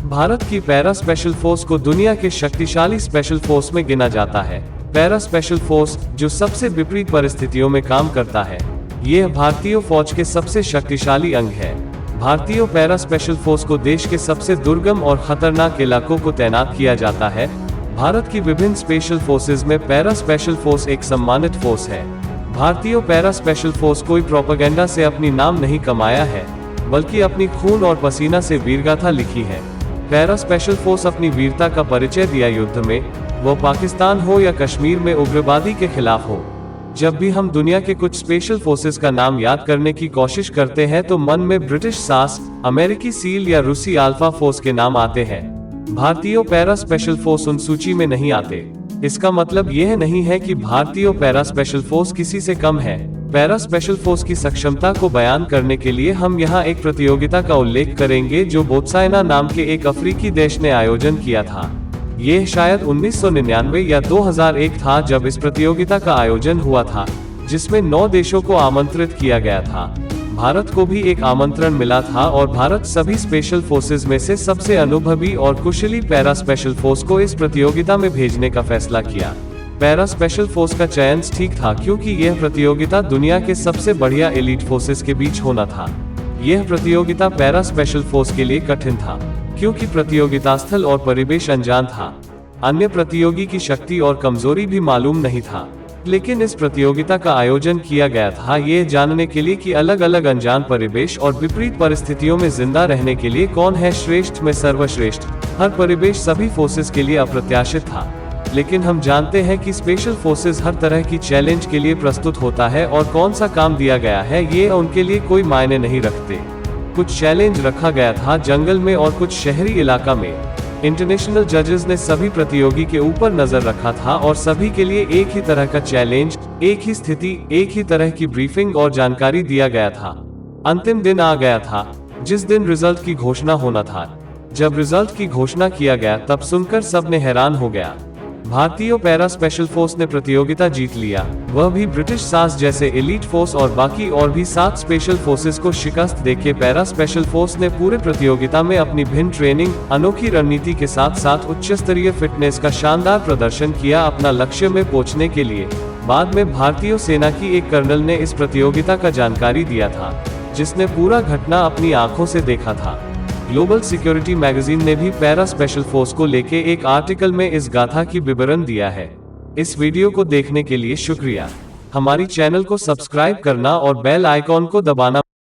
भारत की para special force को दुनिया के शक्तिशाली स्पेशल फोर्स में गिना जाता है। पैरा स्पेशल फोर्स, जो सबसे विपरीत परिस्थितियों में काम करता है, यह भारतीय फौज के सबसे शक्तिशाली अंग है। भारतीय पैरा स्पेशल फोर्स को देश के सबसे दुर्गम और खतरनाक इलाकों को तैनात किया जाता है। भारत की विभिन्न स्पेशल फोर्सेज में पैरा स्पेशल फोर्स एक सम्मानित फोर्स है। भारतीय पैरा स्पेशल फोर्स कोई प्रोपेगेंडा से अपनी नाम नहीं कमाया है, बल्कि अपनी खून और पसीना से वीरगाथा लिखी है। पैरा स्पेशल फोर्स अपनी वीरता का परिचय दिया युद्ध में, वो पाकिस्तान हो या कश्मीर में उग्रवादी के खिलाफ हो। जब भी हम दुनिया के कुछ स्पेशल फोर्सेस का नाम याद करने की कोशिश करते हैं तो मन में ब्रिटिश सास, अमेरिकी सील या रूसी अल्फा फोर्स के नाम आते हैं। भारतीय पैरा स्पेशल फोर्स उन सूची में नहीं आते। इसका मतलब यह नहीं है कि भारतीय पैरा स्पेशल फोर्स किसी से कम है। पैरा स्पेशल फोर्स की सक्षमता को बयान करने के लिए हम यहाँ एक प्रतियोगिता का उल्लेख करेंगे जो बोत्सवाना नाम के एक अफ्रीकी देश ने आयोजन किया था। यह शायद 1999 या 2001 था जब इस प्रतियोगिता का आयोजन हुआ था, जिसमें 9 देशों को आमंत्रित किया गया था। भारत को भी एक आमंत्रण मिला था और भारत सभी स्पेशल फोर्सेज में से सबसे अनुभवी और कुशली पैरा स्पेशल फोर्स को इस प्रतियोगिता में भेजने का फैसला किया। पैरा स्पेशल फोर्स का चयन ठीक था क्योंकि यह प्रतियोगिता दुनिया के सबसे बढ़िया एलीट फोर्सेस के बीच होना था। यह प्रतियोगिता पैरा स्पेशल फोर्स के लिए कठिन था क्योंकि प्रतियोगिता स्थल और परिवेश अनजान था। अन्य प्रतियोगी की शक्ति और कमजोरी भी मालूम नहीं था, लेकिन इस प्रतियोगिता का आयोजन किया गया था यह जानने के लिए कि अलग अलग अनजान परिवेश और विपरीत परिस्थितियों में जिंदा रहने के लिए कौन है श्रेष्ठ में सर्वश्रेष्ठ। हर परिवेश सभी फोर्सेस के लिए अप्रत्याशित था, लेकिन हम जानते हैं कि स्पेशल फोर्सेस हर तरह की चैलेंज के लिए प्रस्तुत होता है और कौन सा काम दिया गया है ये उनके लिए कोई मायने नहीं रखते। कुछ चैलेंज रखा गया था जंगल में और कुछ शहरी इलाका में। इंटरनेशनल जजेस ने सभी प्रतियोगी के ऊपर नजर रखा था और सभी के लिए एक ही तरह का चैलेंज, एक ही स्थिति, एक ही तरह की ब्रीफिंग और जानकारी दिया गया था। अंतिम दिन आ गया था जिस दिन रिजल्ट की घोषणा होना था। जब रिजल्ट की घोषणा किया गया तब सुनकर सबने हैरान हो गया। भारतीय पैरा स्पेशल फोर्स ने प्रतियोगिता जीत लिया, वह भी ब्रिटिश सास जैसे एलीट फोर्स और बाकी और भी 7 स्पेशल फोर्सेस को शिकस्त देके। पैरा स्पेशल फोर्स ने पूरे प्रतियोगिता में अपनी भिन्न ट्रेनिंग, अनोखी रणनीति के साथ साथ उच्च स्तरीय फिटनेस का शानदार प्रदर्शन किया अपना लक्ष्य में पहुंचने के लिए। बाद में भारतीय सेना की एक कर्नल ने इस प्रतियोगिता का जानकारी दिया था, जिसने पूरा घटना अपनी आंखों से देखा था। ग्लोबल सिक्योरिटी मैगजीन ने भी पैरा स्पेशल फोर्स को लेके एक आर्टिकल में इस गाथा की विवरण दिया है। इस वीडियो को देखने के लिए शुक्रिया। हमारी चैनल को सब्सक्राइब करना और बेल आइकॉन को दबाना